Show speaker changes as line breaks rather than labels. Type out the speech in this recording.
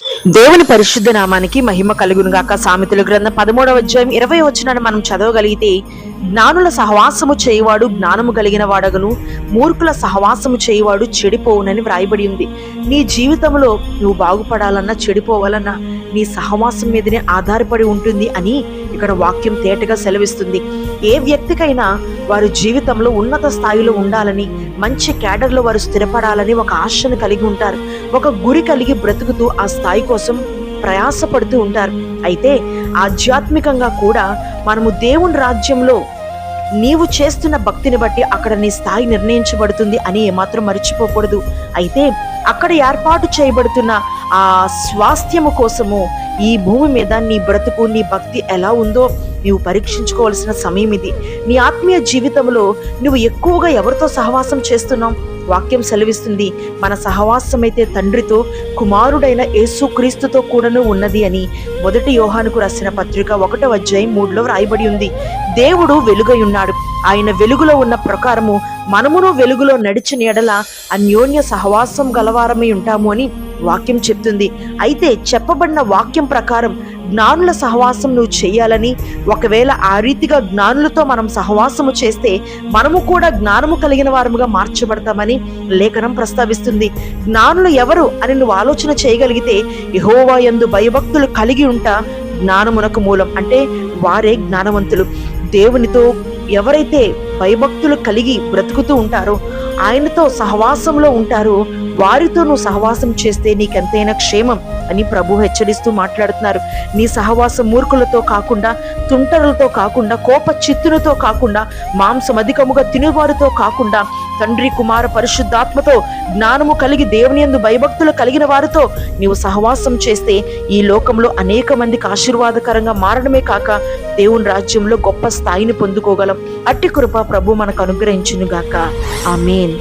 దేవుని పరిశుద్ధ నామానికి మహిమ కలుగును గాక. సామెతల గ్రంథం 13వ అధ్యాయం 20వ వచనాన్ని మనం చదవగలిగితే, జ్ఞానుల సహవాసము చేయువాడు జ్ఞానము కలిగిన వాడగను, మూర్ఖుల సహవాసము చేయువాడు చెడిపోవునని వ్రాయబడి ఉంది. నీ జీవితంలో నువ్వు బాగుపడాలన్నా చెడిపోవాలన్నా నీ సహవాసం మీదనే ఆధారపడి ఉంటుంది అని ఇక్కడ వాక్యం తేటగా సెలవిస్తుంది. ఏ వ్యక్తికైనా వారి జీవితంలో ఉన్నత స్థాయిలో ఉండాలని, మంచి క్యాడర్లో వారు స్థిరపడాలని ఒక ఆశను కలిగి ఉంటారు. ఒక గురి కలిగి బ్రతుకుతూ ఆ స్థాయి కోసం ప్రయాసపడుతూ ఉంటారు. అయితే ఆధ్యాత్మికంగా కూడా మనము దేవుని రాజ్యంలో నీవు చేస్తున్న భక్తిని బట్టి అక్కడ నీ స్థాయి నిర్ణయించబడుతుంది అని ఏమాత్రం మర్చిపోకూడదు. అయితే అక్కడ ఏర్పాటు చేయబడుతున్న ఆ స్వాస్థ్యము కోసము ఈ భూమి మీద నీ బ్రతుకు, నీ భక్తి ఎలా ఉందో నీవు పరీక్షించుకోవాల్సిన సమయం ఇది. నీ ఆత్మీయ జీవితంలో నువ్వు ఎక్కువగా ఎవరితో సహవాసం చేస్తున్నావు? వాక్యం సెలవిస్తుంది, మన సహవాసం అయితే తండ్రితో, కుమారుడైన యేసుక్రీస్తుతో కూడాను ఉన్నది అని 1 యోహానుకు రాసిన పత్రిక 1వ అధ్యాయం 3లో రాయబడి ఉంది. దేవుడు వెలుగై ఉన్నాడు. ఆయన వెలుగులో ఉన్న ప్రకారము మనమును వెలుగులో నడిచిన ఎడల అన్యోన్య సహవాసం గలవారమై ఉంటాము అని వాక్యం చెప్తుంది. అయితే చెప్పబడిన వాక్యం ప్రకారం జ్ఞానుల సహవాసం నువ్వు చేయాలని, ఒకవేళ ఆ రీతిగా జ్ఞానులతో మనం సహవాసము చేస్తే మనము కూడా జ్ఞానము కలిగిన వారముగా మార్చబడతామని లేఖనం ప్రస్తావిస్తుంది. జ్ఞానులు ఎవరు అని నువ్వు ఆలోచన చేయగలిగితే, యెహోవా యందు భయభక్తులు కలిగి ఉంటా జ్ఞానమునకు మూలం, అంటే వారే జ్ఞానవంతులు. దేవునితో ఎవరైతే భయభక్తులు కలిగి బ్రతుకుతూ ఉంటారో, ఆయనతో సహవాసంలో ఉంటారో, వారితో నువ్వు సహవాసం చేస్తే నీకెంతైనా క్షేమం అని ప్రభు హెచ్చరిస్తూ మాట్లాడుతున్నారు. నీ సహవాసం మూర్ఖులతో కాకుండా, తుంటరులతో కాకుండా, కోప చిత్తులతో కాకుండా, మాంసం అధికముగా తినేవారితో కాకుండా, తండ్రి కుమార పరిశుద్ధాత్మతో జ్ఞానము కలిగి దేవుని యందు భయభక్తులు కలిగిన వారితో నీవు సహవాసం చేస్తే ఈ లోకంలో అనేక మందికి ఆశీర్వాదకరంగా మారడమే కాక దేవుని రాజ్యంలో గొప్ప స్థాయిని పొందుకోగలం. అట్టి కృప ప్రభు మనకు అనుగ్రహించును గాక. ఆమేన్.